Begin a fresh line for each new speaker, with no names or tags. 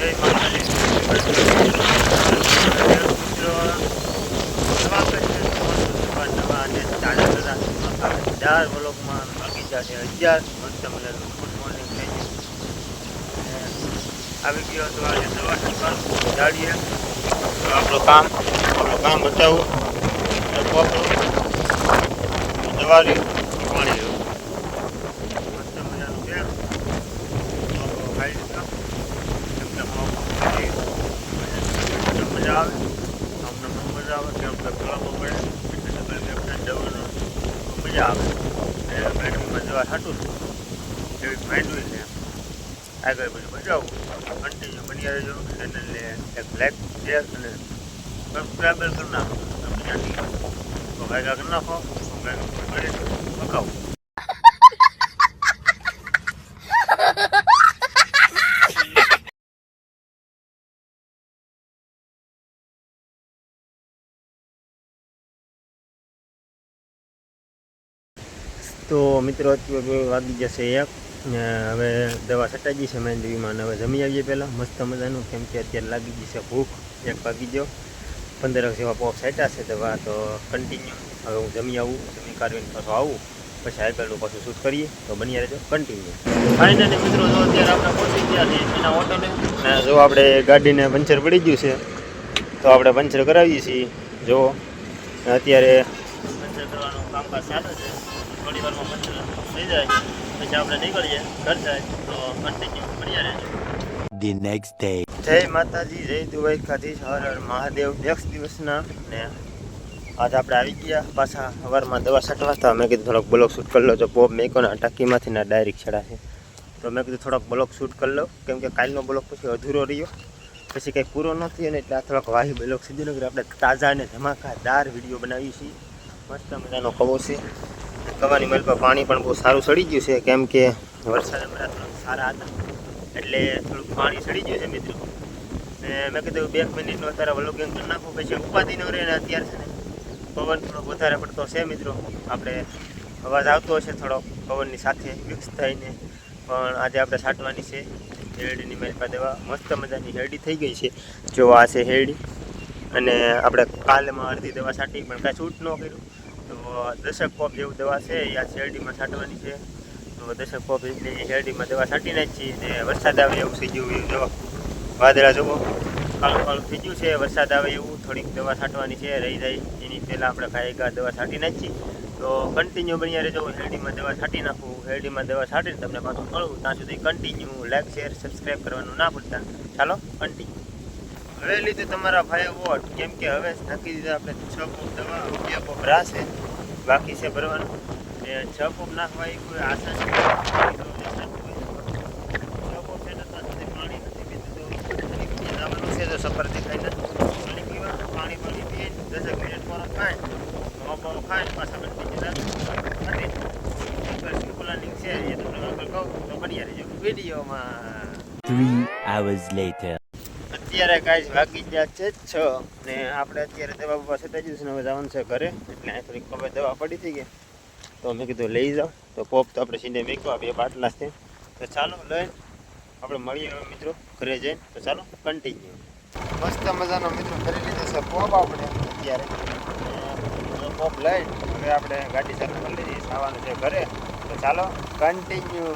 ચાર બ્લોકમાં બગીચા છે 11 મસ્ત મજાનું ગુડ મોર્નિંગ થઈ ગયું. આવી ગયો તો આજે દવા છંટવાનું જાડીએ આપણું કામ બતાવું દવા પાણી મસ્ત મજાનું છે ખાઈ લીધા મજા આવે અમને મજા આવે કે આપણે ફરવામાં પડે જવાનું મજા આવે મેડમમાં દવા છાંટું છું એવી માંડવી છે આગળ બધું બજાવું કન્ટિન્યુ બની રહેજો ચેનલને એક લાઈક શેર અને સબસ્ક્રાઈબર કરી નાખો બીજાથી તો ભાગ્યા કરી નાખો પકાવું. તો મિત્રો અત્યારે વાગી જશે 1 ને હવે દવા છટાઈ ગઈ છે માંડવીમાં હવે જમી આવીએ પહેલાં મસ્ત મજાનું કેમ કે અત્યારે લાગી ગઈ છે ભૂખ 1 વાગી ગયો 15 જેવા પોપ છાંટ્યા છે દવા તો કન્ટિન્યુ હવે હું જમી આવું જમી કાઢીને પાછું આવું પછી આગળનું પાછું શૂટ કરીએ તો બની રહેજો કન્ટિન્યુ. ફાઇનલી મિત્રો જો અત્યારે આપણે પહોંચી ગયા છીએ એના ઓટોને ને જો આપણે ગાડીને પંચર પડી ગયું છે તો આપણે પંચર કરાવીએ છીએ. જો અત્યારે પંચર કરવાનું કામકાજ ચાલે છે થોડી વારમાં પંચર થઈ જાય પછી આપણે નીકળીએ ઘર જાય તો કન્ટિન્યુ બન્યા રહેજો.
The next day.
જય માતાજી જય દ્વારકાધીશ હર હર મહાદેવ. નેક્સ્ટ દિવસના ને આજ આપણે આવી ગયા પાછા સવારમાં દવા છાંટવા હતા. મેં કીધું થોડોક બ્લોક શૂટ કરી લો તો પોપ મેકોના ટાંકીમાંથી ના ડાયરેક્ટ છડા છે તો મેં કીધું થોડોક બ્લોક શૂટ કરી લો કેમ કે કાલનો બ્લોક પછી અધૂરો રહ્યો પછી કંઈ પૂરો ન થયો ને એટલે આ થોડોક વાહી બ્લોક સીધું કે આપણે તાજા અને ધમાકાદાર વિડીયો બનાવીએ છીએ. મસ્ત મજાનો કવો છે કવાની મલ પર પાણી પણ બહુ સારું સડી ગયું છે કેમ કે વરસાદ અમારા થોડાક સારા હતા એટલે થોડુંક પાણી સડી ગયું છે મિત્રો. ને મેં કીધું 2 મિનિટનો અત્યારે વ્લોગિંગ કરી નાખું પછી ઉપાધિ ન રહે ને અત્યારે છે ને પવન થોડો વધારે પડતો છે મિત્રો આપણે અવાજ આવતો હશે થોડો પવનની સાથે મિક્સ થઈને પણ આજે આપણે છાંટવાની છે હેરડીની મેલપા દવા. મસ્ત મજાની હેરડી થઈ ગઈ છે જો આ છે હેરડી અને આપણે કાલમાં અડધી દવા છાંટી પણ કાંઈ શૂટ ન કર્યું તો 10 પોપ જેવું દવા છે એ આ શેરડીમાં છાંટવાની છે તો 10 પોપ એટલે શેરડીમાં દવા છાંટી નાખી છીએ. ને વરસાદ આવે એવું થઈ ગયું એવું જો વાદળા જુઓ કાળું કાળું થઈ ગયું છે વરસાદ આવે એવું થોડીક દવા છાંટવાની છે રહી જાય એની પહેલાં આપણે કાંઈ દવા છાંટી નાખીએ તો કન્ટિન્યુ બન્યા રહેજો. હેરડીમાં દવા છાંટી નાખું હેરડીમાં દવા છાંટીને તમને પાછું મળું ત્યાં સુધી કન્ટિન્યુ લાઈક શેર સબસ્ક્રાઈબ કરવાનું ના ભૂલતા. ચાલો કન્ટિન્યુ. હવે લીધું તમારા ભાઈ વોટ કેમ કે હવે નક્કી દીધા આપણે 6 પોપ દવા 2 પોપ રાશે બાકી છે ભરવાનું ને 6 પોપ નાખવા એ કોઈ આશા છે 6 પોપ છે ને ત્યાં સુધી પાણી નથી પીતું તો છે તો સફર દેખાય નથી પાણી પીવા પાણી પીએ 10 મિનિટ પર ખાય મોકો ખાય પાછા પ્લાનિંગ છે એ તમને આગળ કહું તો બની રહેજો વિડીયોમાં.
3 hours later.
અત્યારે કાંઈ વાગી ગયા છે 6 ને આપણે અત્યારે દવા બવા છટાઈ જઈશું ને હવે જવાનું છે ઘરે એટલે અહીં થોડીક હવે દવા પડી થઈ ગઈ તો મેં કીધું લઈ જાઓ તો પોપ તો આપણે સીધે મેકવા 2 બાટલા છે તો ચાલો લઈને આપણે મળીએ હવે મિત્રો ઘરે જઈને તો ચાલો કન્ટિન્યુ. મસ્ત મજાનો મિત્રો કરી લીધો છે પોપ આપણે અત્યારે પોપ લઈને હવે આપણે ગાડી ચાલુ કરી લીધી આવવાનું છે ઘરે તો ચાલો કન્ટિન્યુ.